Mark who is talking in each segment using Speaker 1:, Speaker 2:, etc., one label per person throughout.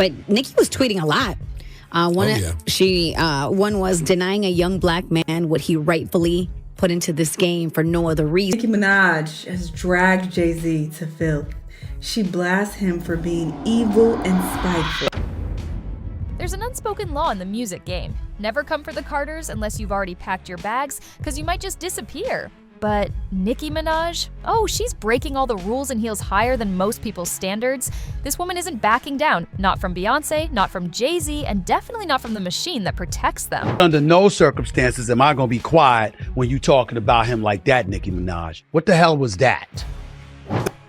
Speaker 1: But Nicki was tweeting a lot. One was denying a young black man what he rightfully put into this game for no other reason.
Speaker 2: Nicki Minaj has dragged Jay-Z to filth. She blasts him for being evil and spiteful.
Speaker 3: There's an unspoken law in the music game. Never come for the Carters unless you've already packed your bags, because you might just disappear. But Nicki Minaj? Oh, she's breaking all the rules and heels higher than most people's standards. This woman isn't backing down. Not from Beyoncé, not from Jay-Z, and definitely not from the machine that protects them.
Speaker 4: Under no circumstances am I gonna be quiet when you talking about him like that, Nicki Minaj. What the hell was that?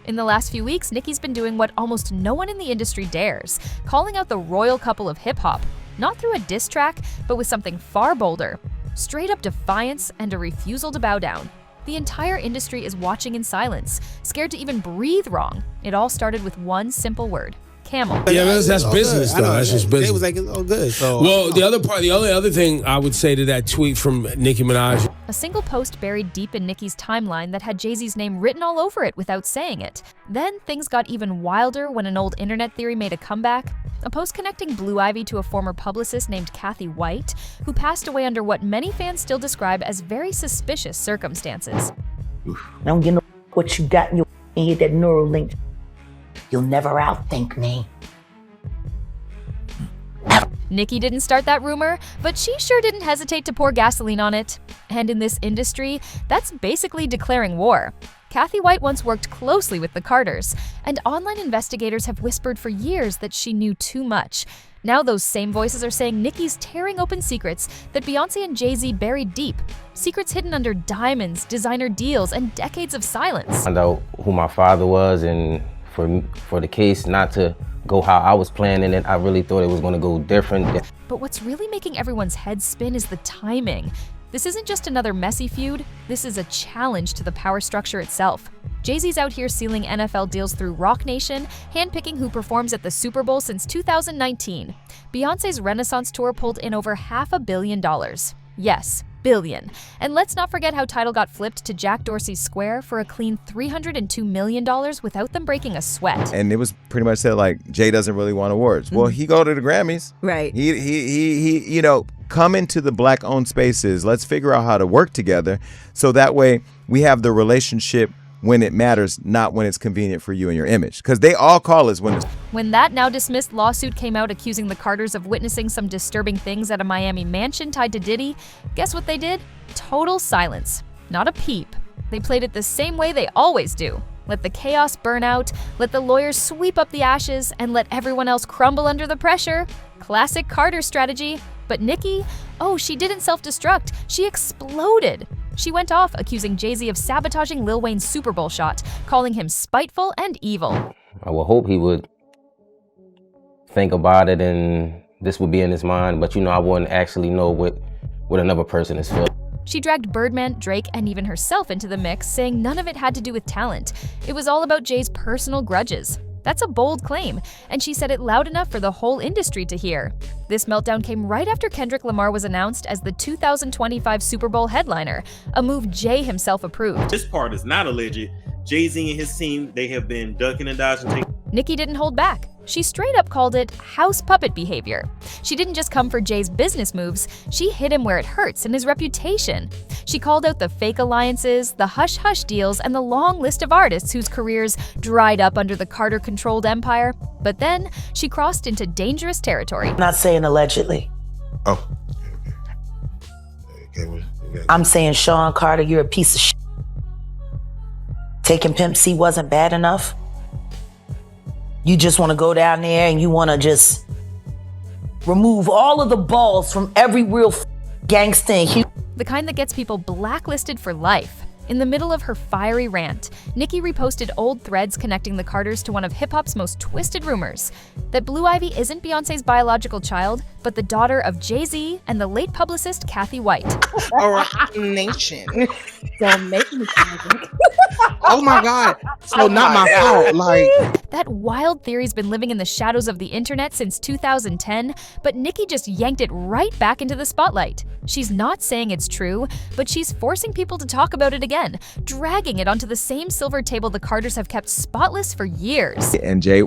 Speaker 3: In the last few weeks, Nicki's been doing what almost no one in the industry dares, calling out the royal couple of hip-hop. Not through a diss track, but with something far bolder. Straight up defiance and a refusal to bow down. The entire industry is watching in silence, scared to even breathe wrong. It all started with one simple word: camel.
Speaker 5: Yeah, that's business, though. That's just business.
Speaker 6: It was like, it's all good. So,
Speaker 5: well, the only other thing I would say to that tweet from Nicki Minaj.
Speaker 3: A single post buried deep in Nicki's timeline that had Jay-Z's name written all over it without saying it. Then things got even wilder when an old internet theory made a comeback. A post connecting Blue Ivy to a former publicist named Kathy White, who passed away under what many fans still describe as very suspicious circumstances.
Speaker 7: Don't get no what you got in your head, that neural link. You'll never outthink me.
Speaker 3: Nicki didn't start that rumor, but she sure didn't hesitate to pour gasoline on it. And in this industry, that's basically declaring war. Kathy White once worked closely with the Carters, and online investigators have whispered for years that she knew too much. Now those same voices are saying Nicki's tearing open secrets that Beyoncé and Jay-Z buried deep. Secrets hidden under diamonds, designer deals, and decades of silence.
Speaker 8: I found out who my father was, and for the case not to go how I was planning it, I really thought it was going to go different.
Speaker 3: But what's really making everyone's heads spin is the timing. This isn't just another messy feud, this is a challenge to the power structure itself. Jay-Z's out here sealing NFL deals through Roc Nation, handpicking who performs at the Super Bowl since 2019. Beyoncé's Renaissance tour pulled in over $500 million. Yes, billion. And let's not forget how Tidal got flipped to Jack Dorsey's Square for a clean $302 million without them breaking a sweat.
Speaker 9: And it was pretty much said like, Jay doesn't really want awards. Well, he go to the Grammys.
Speaker 1: Right.
Speaker 9: He you know, come into the black-owned spaces. Let's figure out how to work together so that way we have the relationship when it matters, not when it's convenient for you and your image. Because they all call us when it's...
Speaker 3: When that now-dismissed lawsuit came out accusing the Carters of witnessing some disturbing things at a Miami mansion tied to Diddy, guess what they did? Total silence. Not a peep. They played it the same way they always do. Let the chaos burn out, let the lawyers sweep up the ashes, and let everyone else crumble under the pressure. Classic Carter strategy. But Nicki, oh, she didn't self-destruct. She exploded. She went off, accusing Jay-Z of sabotaging Lil Wayne's Super Bowl shot, calling him spiteful and evil.
Speaker 8: I would hope he would think about it and this would be in his mind, but I wouldn't actually know what another person is feeling.
Speaker 3: She dragged Birdman, Drake, and even herself into the mix, saying none of it had to do with talent. It was all about Jay's personal grudges. That's a bold claim, and she said it loud enough for the whole industry to hear. This meltdown came right after Kendrick Lamar was announced as the 2025 Super Bowl headliner, a move Jay himself approved.
Speaker 10: This part is not alleged. Jay-Z and his team, they have been ducking and dodging.
Speaker 3: Nicki didn't hold back. She straight up called it house puppet behavior. She didn't just come for Jay's business moves, she hit him where it hurts in his reputation. She called out the fake alliances, the hush-hush deals, and the long list of artists whose careers dried up under the Carter-controlled empire. But then, she crossed into dangerous territory.
Speaker 7: I'm not saying allegedly.
Speaker 6: Oh.
Speaker 7: I'm saying, Sean Carter, you're a piece of shit. Taking Pimp C wasn't bad enough. You just want to go down there and you want to just remove all of the balls from every real gangster in Houston.
Speaker 3: The kind that gets people blacklisted for life. In the middle of her fiery rant, Nicki reposted old threads connecting the Carters to one of hip-hop's most twisted rumors, that Blue Ivy isn't Beyoncé's biological child, but the daughter of Jay-Z and the late publicist Kathy White.
Speaker 6: All right, nation. Don't make me oh my God. So not my fault. Like,
Speaker 3: that wild theory's been living in the shadows of the internet since 2010, but Nicki just yanked it right back into the spotlight. She's not saying it's true, but she's forcing people to talk about it again, dragging it onto the same silver table the Carters have kept spotless for years.
Speaker 9: And Jay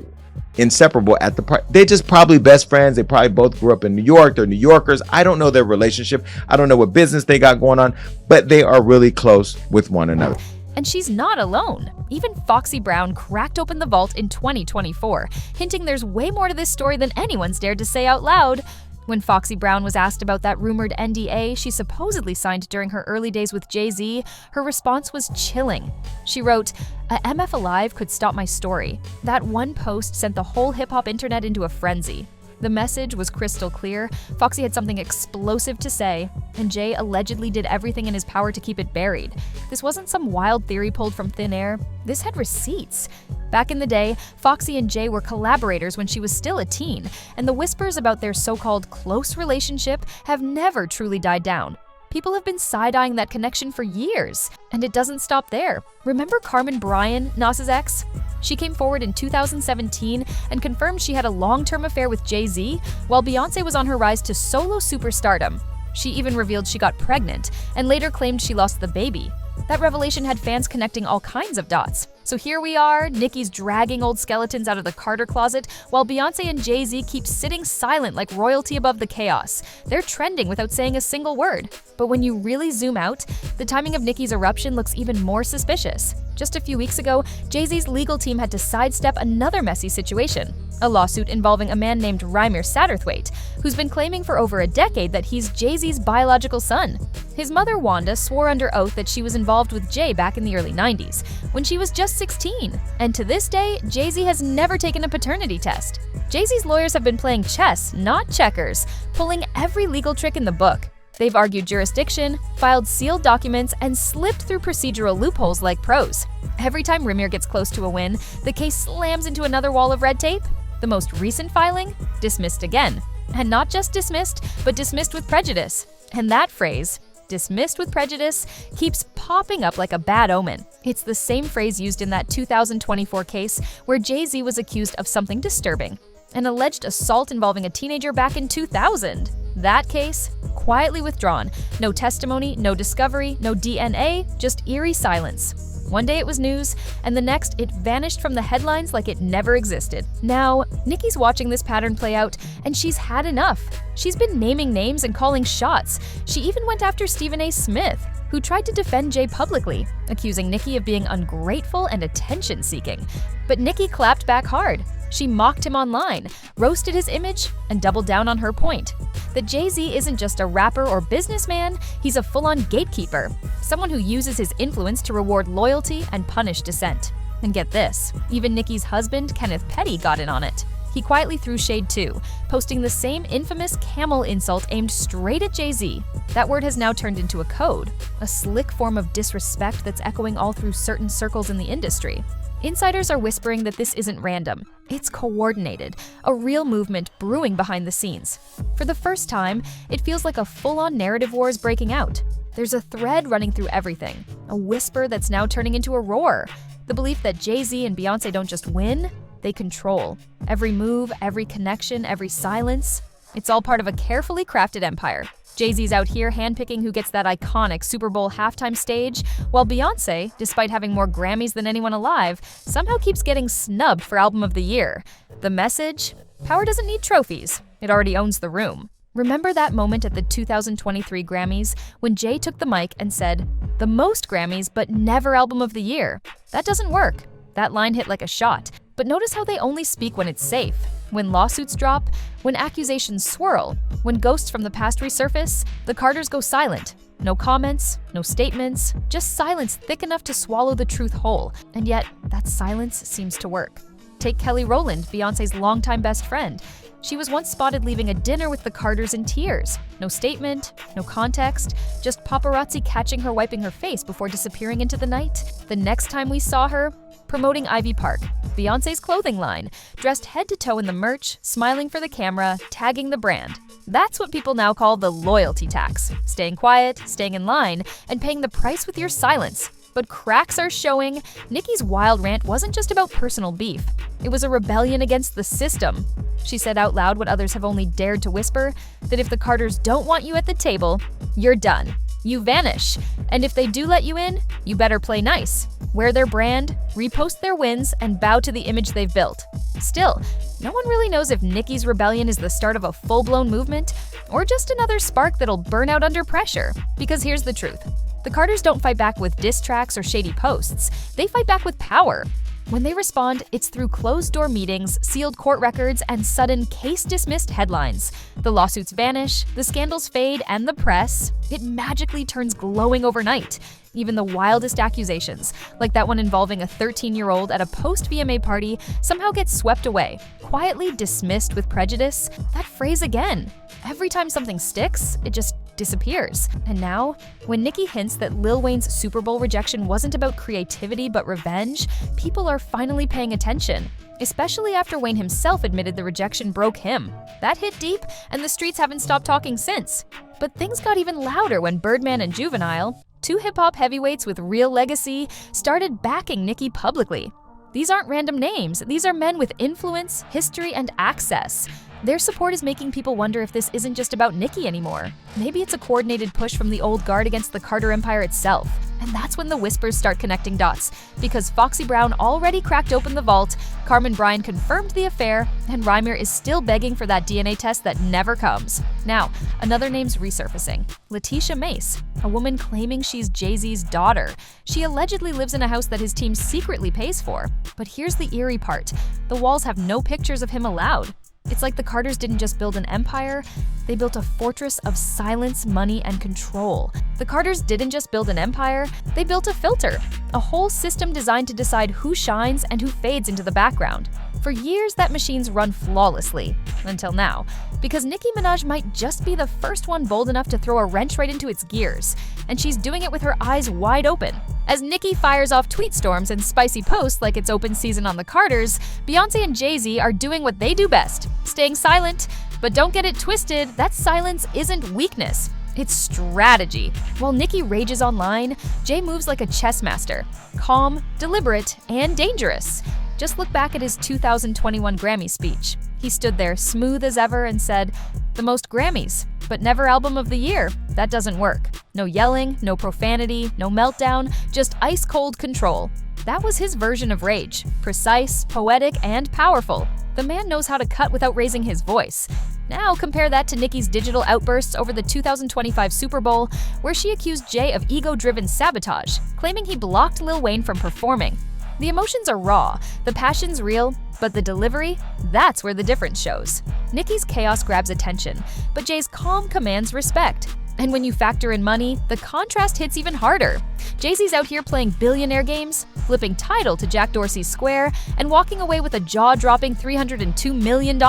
Speaker 9: inseparable at the part. They just probably best friends. They probably both grew up in New York. They're New Yorkers. I don't know their relationship. I don't know what business they got going on, but they are really close with one another.
Speaker 3: And she's not alone. Even Foxy Brown cracked open the vault in 2024, hinting there's way more to this story than anyone's dared to say out loud. When Foxy Brown was asked about that rumored NDA she supposedly signed during her early days with Jay-Z, her response was chilling. She wrote, "A MF Alive could stop my story. That one post sent the whole hip-hop internet into a frenzy. The message was crystal clear. Foxy had something explosive to say, and Jay allegedly did everything in his power to keep it buried. This wasn't some wild theory pulled from thin air. This had receipts." Back in the day, Foxy and Jay were collaborators when she was still a teen, and the whispers about their so-called close relationship have never truly died down. People have been side-eyeing that connection for years, and it doesn't stop there. Remember Carmen Bryan, Nas's ex? She came forward in 2017 and confirmed she had a long-term affair with Jay-Z, while Beyoncé was on her rise to solo superstardom. She even revealed she got pregnant, and later claimed she lost the baby. That revelation had fans connecting all kinds of dots. So here we are, Nicki's dragging old skeletons out of the Carter closet, while Beyoncé and Jay-Z keep sitting silent like royalty above the chaos. They're trending without saying a single word. But when you really zoom out, the timing of Nicki's eruption looks even more suspicious. Just a few weeks ago, Jay-Z's legal team had to sidestep another messy situation, a lawsuit involving a man named Rymer Satterthwaite, who's been claiming for over a decade that he's Jay-Z's biological son. His mother, Wanda, swore under oath that she was involved with Jay back in the early 90s, when she was just 16. And to this day, Jay-Z has never taken a paternity test. Jay-Z's lawyers have been playing chess, not checkers, pulling every legal trick in the book. They've argued jurisdiction, filed sealed documents, and slipped through procedural loopholes like pros. Every time Rymer gets close to a win, the case slams into another wall of red tape. The most recent filing? Dismissed again. And not just dismissed, but dismissed with prejudice. And that phrase, dismissed with prejudice, keeps popping up like a bad omen. It's the same phrase used in that 2024 case where Jay-Z was accused of something disturbing, an alleged assault involving a teenager back in 2000. That case, quietly withdrawn. No testimony, no discovery, no DNA, just eerie silence. One day it was news, and the next it vanished from the headlines like it never existed. Now, Nicki's watching this pattern play out, and she's had enough. She's been naming names and calling shots. She even went after Stephen A. Smith, who tried to defend Jay publicly, accusing Nicki of being ungrateful and attention-seeking. But Nicki clapped back hard. She mocked him online, roasted his image, and doubled down on her point that Jay-Z isn't just a rapper or businessman, he's a full-on gatekeeper, someone who uses his influence to reward loyalty and punish dissent. And get this, even Nicki's husband, Kenneth Petty, got in on it. He quietly threw shade too, posting the same infamous camel insult aimed straight at Jay-Z. That word has now turned into a code, a slick form of disrespect that's echoing all through certain circles in the industry. Insiders are whispering that this isn't random. It's coordinated, a real movement brewing behind the scenes. For the first time, it feels like a full-on narrative war is breaking out. There's a thread running through everything, a whisper that's now turning into a roar. The belief that Jay-Z and Beyoncé don't just win, they control. Every move, every connection, every silence. It's all part of a carefully crafted empire. Jay-Z's out here handpicking who gets that iconic Super Bowl halftime stage, while Beyoncé, despite having more Grammys than anyone alive, somehow keeps getting snubbed for Album of the Year. The message? Power doesn't need trophies. It already owns the room. Remember that moment at the 2023 Grammys when Jay took the mic and said, "The most Grammys, but never Album of the Year"? That doesn't work. That line hit like a shot. But notice how they only speak when it's safe. When lawsuits drop, when accusations swirl, when ghosts from the past resurface, the Carters go silent. No comments, no statements, just silence thick enough to swallow the truth whole. And yet, that silence seems to work. Take Kelly Rowland, Beyoncé's longtime best friend. She was once spotted leaving a dinner with the Carters in tears. No statement, no context, just paparazzi catching her wiping her face before disappearing into the night. The next time we saw her, promoting Ivy Park, Beyoncé's clothing line, dressed head to toe in the merch, smiling for the camera, tagging the brand. That's what people now call the loyalty tax. Staying quiet, staying in line, and paying the price with your silence. But cracks are showing. Nicki's wild rant wasn't just about personal beef. It was a rebellion against the system. She said out loud what others have only dared to whisper, that if the Carters don't want you at the table, you're done. you vanish. And if they do let you in, you better play nice. Wear their brand, repost their wins, and bow to the image they've built. Still, no one really knows if Nicki's rebellion is the start of a full-blown movement or just another spark that'll burn out under pressure. Because here's the truth. The Carters don't fight back with diss tracks or shady posts. They fight back with power. When they respond, it's through closed-door meetings, sealed court records, and sudden case-dismissed headlines. The lawsuits vanish, the scandals fade, and the press, it magically turns glowing overnight. Even the wildest accusations, like that one involving a 13-year-old at a post-VMA party, somehow get swept away, quietly dismissed with prejudice. That phrase again. Every time something sticks, it just disappears. And now, when Nicki hints that Lil Wayne's Super Bowl rejection wasn't about creativity but revenge, people are finally paying attention. Especially after Wayne himself admitted the rejection broke him. That hit deep, and the streets haven't stopped talking since. But things got even louder when Birdman and Juvenile, two hip-hop heavyweights with real legacy, started backing Nicki publicly. These aren't random names, these are men with influence, history, and access. Their support is making people wonder if this isn't just about Nicki anymore. Maybe it's a coordinated push from the old guard against the Carter Empire itself. And that's when the whispers start connecting dots, because Foxy Brown already cracked open the vault, Carmen Bryan confirmed the affair, and Reimer is still begging for that DNA test that never comes. Now, another name's resurfacing. Letitia Mace, a woman claiming she's Jay-Z's daughter. She allegedly lives in a house that his team secretly pays for. But here's the eerie part. The walls have no pictures of him allowed. It's like the Carters didn't just build an empire, they built a fortress of silence, money, and control. The Carters didn't just build an empire, they built a filter, a whole system designed to decide who shines and who fades into the background. For years, that machine's run flawlessly, until now, because Nicki Minaj might just be the first one bold enough to throw a wrench right into its gears, and she's doing it with her eyes wide open. As Nicki fires off tweet storms and spicy posts like it's open season on the Carters, Beyoncé and Jay-Z are doing what they do best, staying silent. But don't get it twisted, that silence isn't weakness. It's strategy. While Nicki rages online, Jay moves like a chess master, calm, deliberate, and dangerous. Just look back at his 2021 Grammy speech. He stood there smooth as ever and said, "The most Grammys, but never album of the year. That doesn't work. No yelling, no profanity, no meltdown, just ice-cold control." That was his version of rage. Precise, poetic, and powerful. The man knows how to cut without raising his voice. Now compare that to Nicki's digital outbursts over the 2025 Super Bowl, where she accused Jay of ego-driven sabotage, claiming he blocked Lil Wayne from performing. The emotions are raw, the passion's real, but the delivery, that's where the difference shows. Nicki's chaos grabs attention, but Jay's calm commands respect. And when you factor in money, the contrast hits even harder. Jay-Z's out here playing billionaire games, flipping Tidal to Jack Dorsey's Square, and walking away with a jaw-dropping $302 million.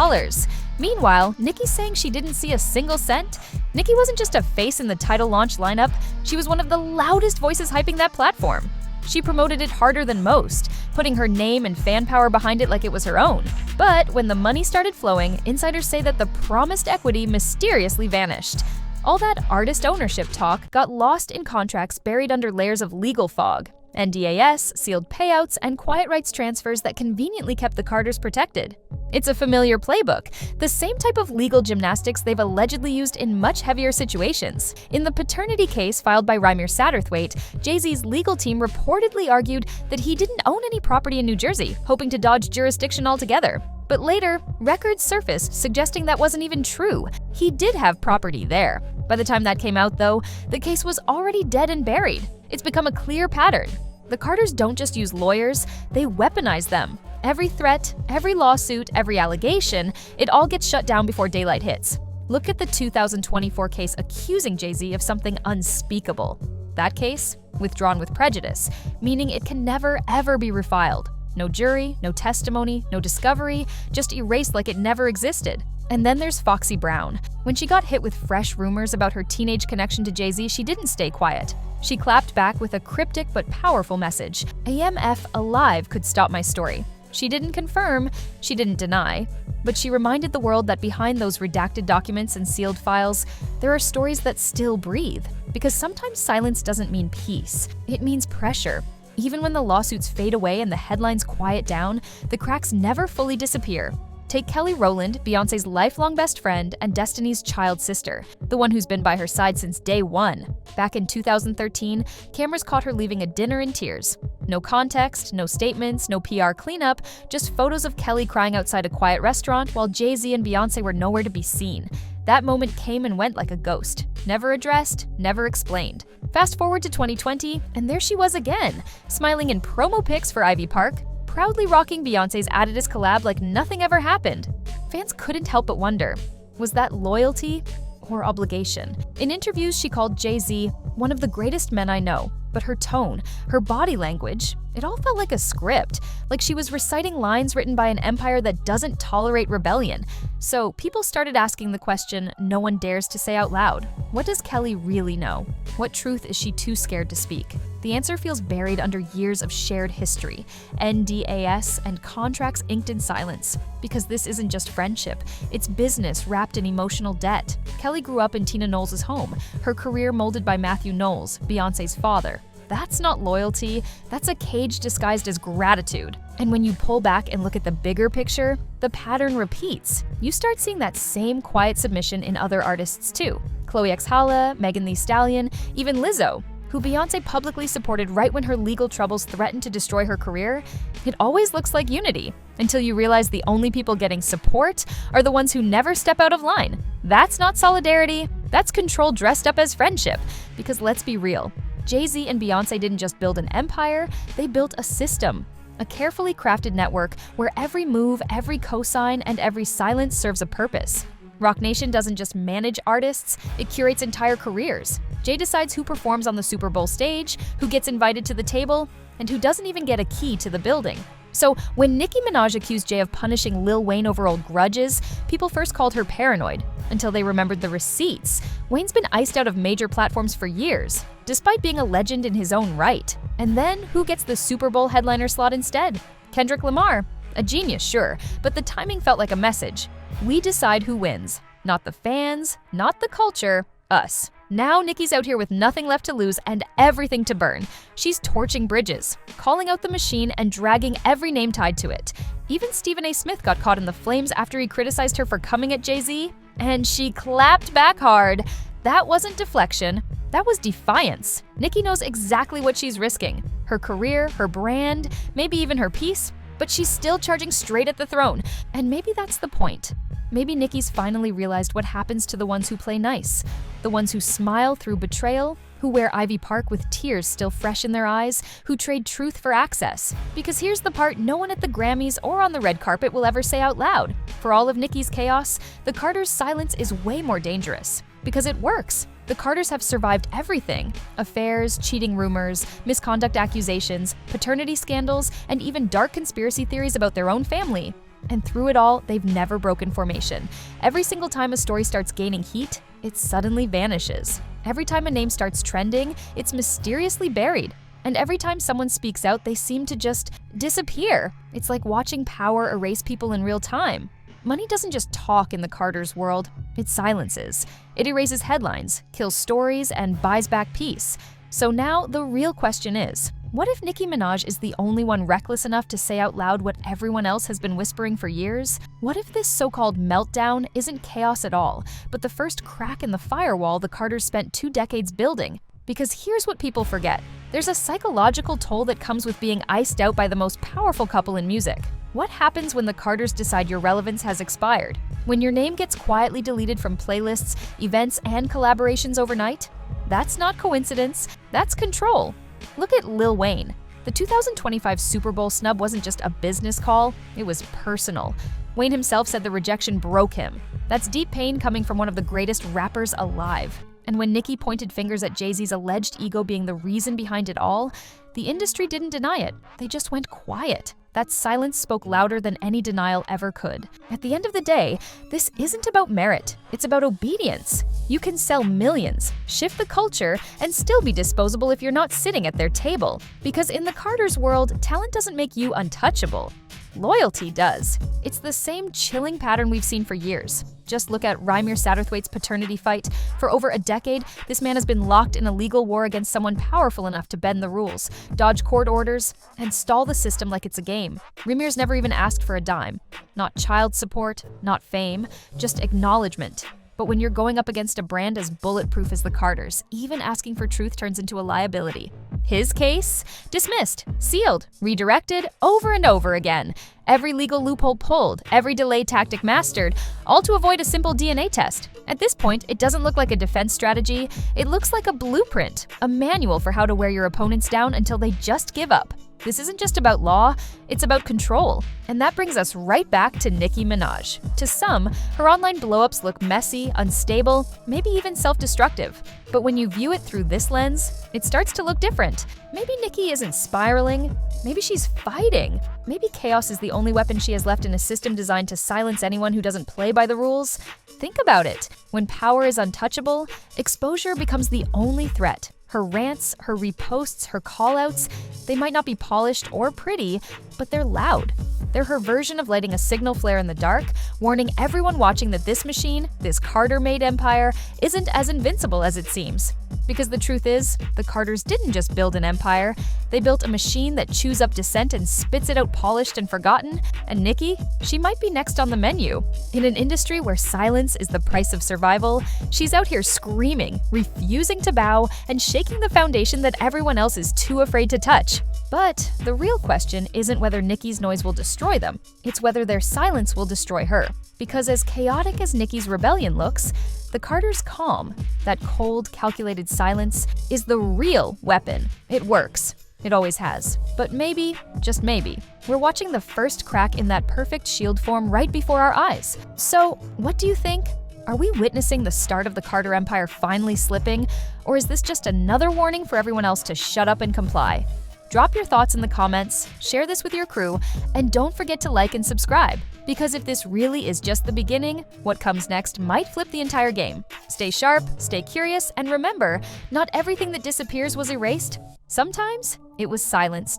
Speaker 3: Meanwhile, Nicki's saying she didn't see a single cent. Nicki wasn't just a face in the Tidal launch lineup, she was one of the loudest voices hyping that platform. She promoted it harder than most, putting her name and fan power behind it like it was her own. But when the money started flowing, insiders say that the promised equity mysteriously vanished. All that artist ownership talk got lost in contracts buried under layers of legal fog, NDAS, sealed payouts, and quiet rights transfers that conveniently kept the Carters protected. It's a familiar playbook, the same type of legal gymnastics they've allegedly used in much heavier situations. In the paternity case filed by Reimer Satterthwaite, Jay-Z's legal team reportedly argued that he didn't own any property in New Jersey, hoping to dodge jurisdiction altogether. But later, records surfaced suggesting that wasn't even true. He did have property there. By the time that came out, though, the case was already dead and buried. It's become a clear pattern. The Carters don't just use lawyers, they weaponize them. Every threat, every lawsuit, every allegation, it all gets shut down before daylight hits. Look at the 2024 case accusing Jay-Z of something unspeakable. That case, withdrawn with prejudice, meaning it can never ever be refiled. No jury, no testimony, no discovery, just erased like it never existed. And then there's Foxy Brown. When she got hit with fresh rumors about her teenage connection to Jay-Z, she didn't stay quiet. She clapped back with a cryptic but powerful message. AMF alive could stop my story. She didn't confirm, she didn't deny, but she reminded the world that behind those redacted documents and sealed files, there are stories that still breathe. Because sometimes silence doesn't mean peace, it means pressure. Even when the lawsuits fade away and the headlines quiet down, the cracks never fully disappear. Take Kelly Rowland, Beyoncé's lifelong best friend and Destiny's child sister, the one who's been by her side since day one. Back in 2013, cameras caught her leaving a dinner in tears. No context, no statements, no PR cleanup, just photos of Kelly crying outside a quiet restaurant while Jay-Z and Beyoncé were nowhere to be seen. That moment came and went like a ghost. Never addressed, never explained. Fast forward to 2020, and there she was again, smiling in promo pics for Ivy Park, proudly rocking Beyoncé's Adidas collab like nothing ever happened. Fans couldn't help but wonder, was that loyalty or obligation? In interviews, she called Jay-Z one of the greatest men I know, but her tone, her body language, it all felt like a script, like she was reciting lines written by an empire that doesn't tolerate rebellion. So people started asking the question no one dares to say out loud. What does Kelly really know? What truth is she too scared to speak? The answer feels buried under years of shared history, NDAS, and contracts inked in silence. Because this isn't just friendship, it's business wrapped in emotional debt. Kelly grew up in Tina Knowles' home, her career molded by Matthew Knowles, Beyoncé's father. That's not loyalty, that's a cage disguised as gratitude. And when you pull back and look at the bigger picture, the pattern repeats. You start seeing that same quiet submission in other artists too. Chloe X Halla, Megan Thee Stallion, even Lizzo, who Beyoncé publicly supported right when her legal troubles threatened to destroy her career. It always looks like unity, until you realize the only people getting support are the ones who never step out of line. That's not solidarity, that's control dressed up as friendship. Because let's be real, Jay-Z and Beyoncé didn't just build an empire, they built a system. A carefully crafted network where every move, every cosign, and every silence serves a purpose. Roc Nation doesn't just manage artists, it curates entire careers. Jay decides who performs on the Super Bowl stage, who gets invited to the table, and who doesn't even get a key to the building. So when Nicki Minaj accused Jay of punishing Lil Wayne over old grudges, people first called her paranoid, until they remembered the receipts. Wayne's been iced out of major platforms for years, despite being a legend in his own right. And then, who gets the Super Bowl headliner slot instead? Kendrick Lamar. A genius, sure, but the timing felt like a message. We decide who wins. Not the fans, not the culture, us. Now Nicki's out here with nothing left to lose and everything to burn. She's torching bridges, calling out the machine and dragging every name tied to it. Even Stephen A. Smith got caught in the flames after he criticized her for coming at Jay-Z, and she clapped back hard. That wasn't deflection, that was defiance. Nicki knows exactly what she's risking. Her career, her brand, maybe even her peace, but she's still charging straight at the throne. And maybe that's the point. Maybe Nicki's finally realized what happens to the ones who play nice, the ones who smile through betrayal, who wear Ivy Park with tears still fresh in their eyes, who trade truth for access. Because here's the part no one at the Grammys or on the red carpet will ever say out loud. For all of Nicki's chaos, the Carters' silence is way more dangerous. Because it works. The Carters have survived everything. Affairs, cheating rumors, misconduct accusations, paternity scandals, and even dark conspiracy theories about their own family. And through it all, they've never broken formation. Every single time a story starts gaining heat, it suddenly vanishes. Every time a name starts trending, it's mysteriously buried. And every time someone speaks out, they seem to just disappear. It's like watching power erase people in real time. Money doesn't just talk in the Carters' world, it silences. It erases headlines, kills stories, and buys back peace. So now the real question is, what if Nicki Minaj is the only one reckless enough to say out loud what everyone else has been whispering for years? What if this so-called meltdown isn't chaos at all, but the first crack in the firewall the Carters spent 2 decades building? Because here's what people forget. There's a psychological toll that comes with being iced out by the most powerful couple in music. What happens when the Carters decide your relevance has expired? When your name gets quietly deleted from playlists, events, and collaborations overnight? That's not coincidence, that's control. Look at Lil Wayne. The 2025 Super Bowl snub wasn't just a business call, it was personal. Wayne himself said the rejection broke him. That's deep pain coming from one of the greatest rappers alive. And when Nicki pointed fingers at Jay-Z's alleged ego being the reason behind it all, the industry didn't deny it, they just went quiet. That silence spoke louder than any denial ever could. At the end of the day, this isn't about merit, it's about obedience. You can sell millions, shift the culture, and still be disposable if you're not sitting at their table. Because in the Carters' world, talent doesn't make you untouchable. Loyalty does. It's the same chilling pattern we've seen for years. Just look at Rymir Satterthwaite's paternity fight. For over a decade, this man has been locked in a legal war against someone powerful enough to bend the rules, dodge court orders, and stall the system like it's a game. Rymir's never even asked for a dime. Not child support, not fame, just acknowledgement. But when you're going up against a brand as bulletproof as the Carters, even asking for truth turns into a liability. His case? Dismissed, sealed, redirected, over and over again. Every legal loophole pulled, every delay tactic mastered, all to avoid a simple DNA test. At this point, it doesn't look like a defense strategy, it looks like a blueprint, a manual for how to wear your opponents down until they just give up. This isn't just about law, it's about control. And that brings us right back to Nicki Minaj. To some, her online blowups look messy, unstable, maybe even self-destructive. But when you view it through this lens, it starts to look different. Maybe Nicki isn't spiraling, maybe she's fighting. Maybe chaos is the only weapon she has left in a system designed to silence anyone who doesn't play by the rules. Think about it. When power is untouchable, exposure becomes the only threat. Her rants, her reposts, her callouts, they might not be polished or pretty, but they're loud. They're her version of lighting a signal flare in the dark, warning everyone watching that this machine, this Carter-made empire, isn't as invincible as it seems. Because the truth is, the Carters didn't just build an empire, they built a machine that chews up dissent and spits it out polished and forgotten, and Nicki, she might be next on the menu. In an industry where silence is the price of survival, she's out here screaming, refusing to bow, and shaking the foundation that everyone else is too afraid to touch. But the real question isn't whether Nicki's noise will destroy them, it's whether their silence will destroy her. Because as chaotic as Nicki's rebellion looks, the Carters' calm, that cold, calculated silence, is the real weapon. It works. It always has. But maybe, just maybe, we're watching the first crack in that perfect shield form right before our eyes. So, what do you think? Are we witnessing the start of the Carter Empire finally slipping? Or is this just another warning for everyone else to shut up and comply? Drop your thoughts in the comments, share this with your crew, and don't forget to like and subscribe. Because if this really is just the beginning, what comes next might flip the entire game. Stay sharp, stay curious, and remember, not everything that disappears was erased. Sometimes it was silenced.